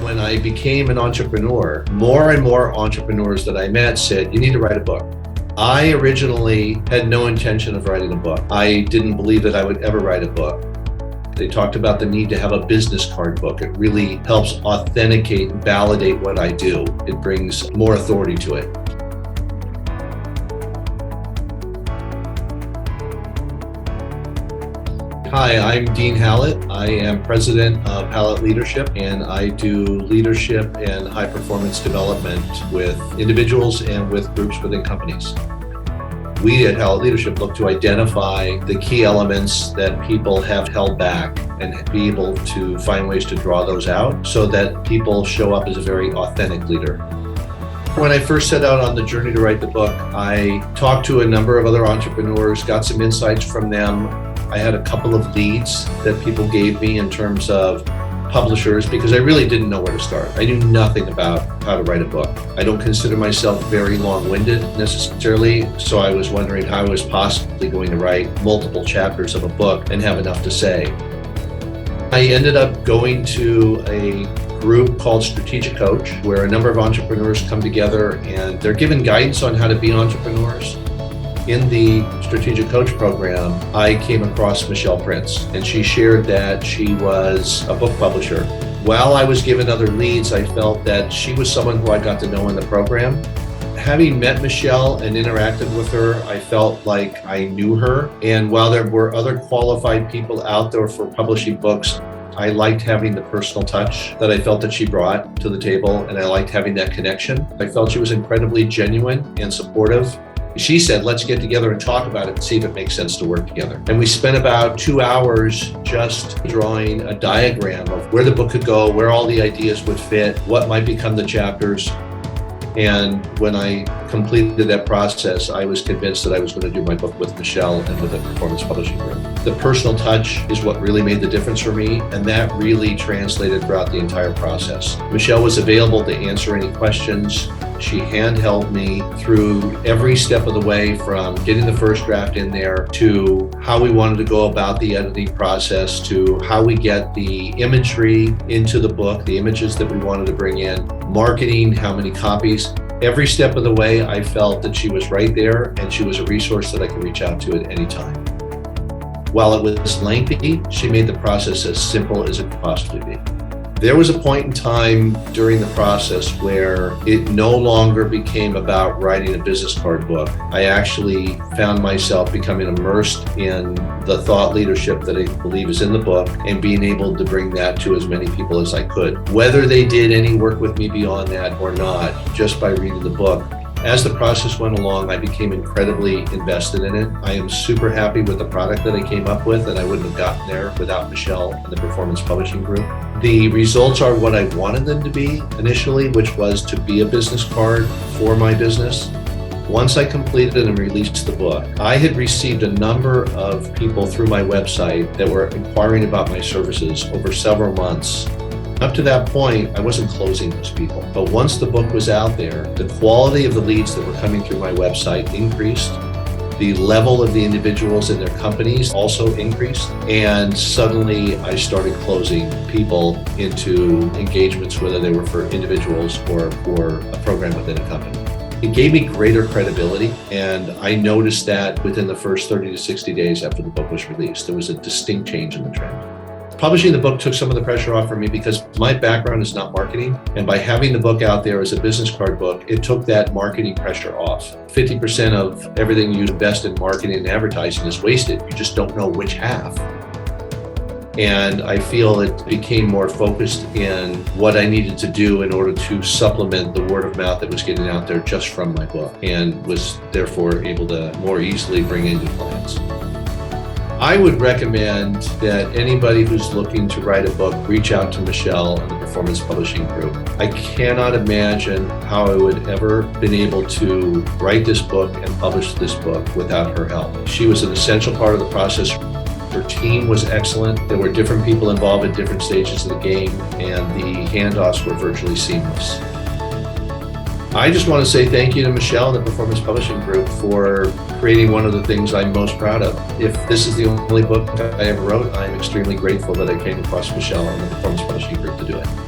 When I became an entrepreneur, more and more entrepreneurs that I met said, you need to write a book. I originally had no intention of writing a book. I didn't believe that I would ever write a book. They talked about the need to have a business card book. It really helps authenticate and validate what I do. It brings more authority to it. Hi, I'm Dean Hallett. I am President of Hallett Leadership, and I do leadership and high performance development with individuals and with groups within companies. We at Hallett Leadership look to identify the key elements that people have held back and be able to find ways to draw those out so that people show up as a very authentic leader. When I first set out on the journey to write the book, I talked to a number of other entrepreneurs, got some insights from them. I had a couple of leads that people gave me in terms of publishers because I really didn't know where to start. I knew nothing about how to write a book. I don't consider myself very long-winded necessarily, so I was wondering how I was possibly going to write multiple chapters of a book and have enough to say. I ended up going to a group called Strategic Coach, where a number of entrepreneurs come together and they're given guidance on how to be entrepreneurs. In the Strategic Coach program, I came across Michelle Prince, and she shared that she was a book publisher. While I was given other leads, I felt that she was someone who I got to know in the program. Having met Michelle and interacted with her, I felt like I knew her. And while there were other qualified people out there for publishing books, I liked having the personal touch that I felt that she brought to the table, and I liked having that connection. I felt she was incredibly genuine and supportive. She said, let's get together and talk about it and see if it makes sense to work together. And we spent about 2 hours just drawing a diagram of where the book could go, where all the ideas would fit, what might become the chapters. And when I completed that process, I was convinced that I was going to do my book with Michelle and with a performance publishing group. The personal touch is what really made the difference for me, and that really translated throughout the entire process. Michelle was available to answer any questions. She handheld me through every step of the way, from getting the first draft in there to how we wanted to go about the editing process, to how we get the imagery into the book, the images that we wanted to bring in, marketing, how many copies. Every step of the way, I felt that she was right there and she was a resource that I could reach out to at any time. While it was lengthy, she made the process as simple as it could possibly be. There was a point in time during the process where it no longer became about writing a business card book. I actually found myself becoming immersed in the thought leadership that I believe is in the book and being able to bring that to as many people as I could. Whether they did any work with me beyond that or not, just by reading the book. As the process went along, I became incredibly invested in it. I am super happy with the product that I came up with, and I wouldn't have gotten there without Michelle and the Performance Publishing Group. The results are what I wanted them to be initially, which was to be a business card for my business. Once I completed and released the book, I had received a number of people through my website that were inquiring about my services over several months. Up to that point, I wasn't closing those people. But once the book was out there, the quality of the leads that were coming through my website increased. The level of the individuals in their companies also increased. And suddenly I started closing people into engagements, whether they were for individuals or for a program within a company. It gave me greater credibility, and I noticed that within the first 30 to 60 days after the book was released, there was a distinct change in the trend. Publishing the book took some of the pressure off for me because my background is not marketing. And by having the book out there as a business card book, it took that marketing pressure off. 50% of everything you invest in marketing and advertising is wasted. You just don't know which half. And I feel it became more focused in what I needed to do in order to supplement the word of mouth that was getting out there just from my book, and was therefore able to more easily bring in new clients. I would recommend that anybody who's looking to write a book reach out to Michelle and the Performance Publishing Group. I cannot imagine how I would ever been able to write this book and publish this book without her help. She was an essential part of the process. Her team was excellent. There were different people involved at different stages of the game, and the handoffs were virtually seamless. I just want to say thank you to Michelle and the Performance Publishing Group for creating one of the things I'm most proud of. If this is the only book I ever wrote, I'm extremely grateful that I came across Michelle and the Performance Publishing Group to do it.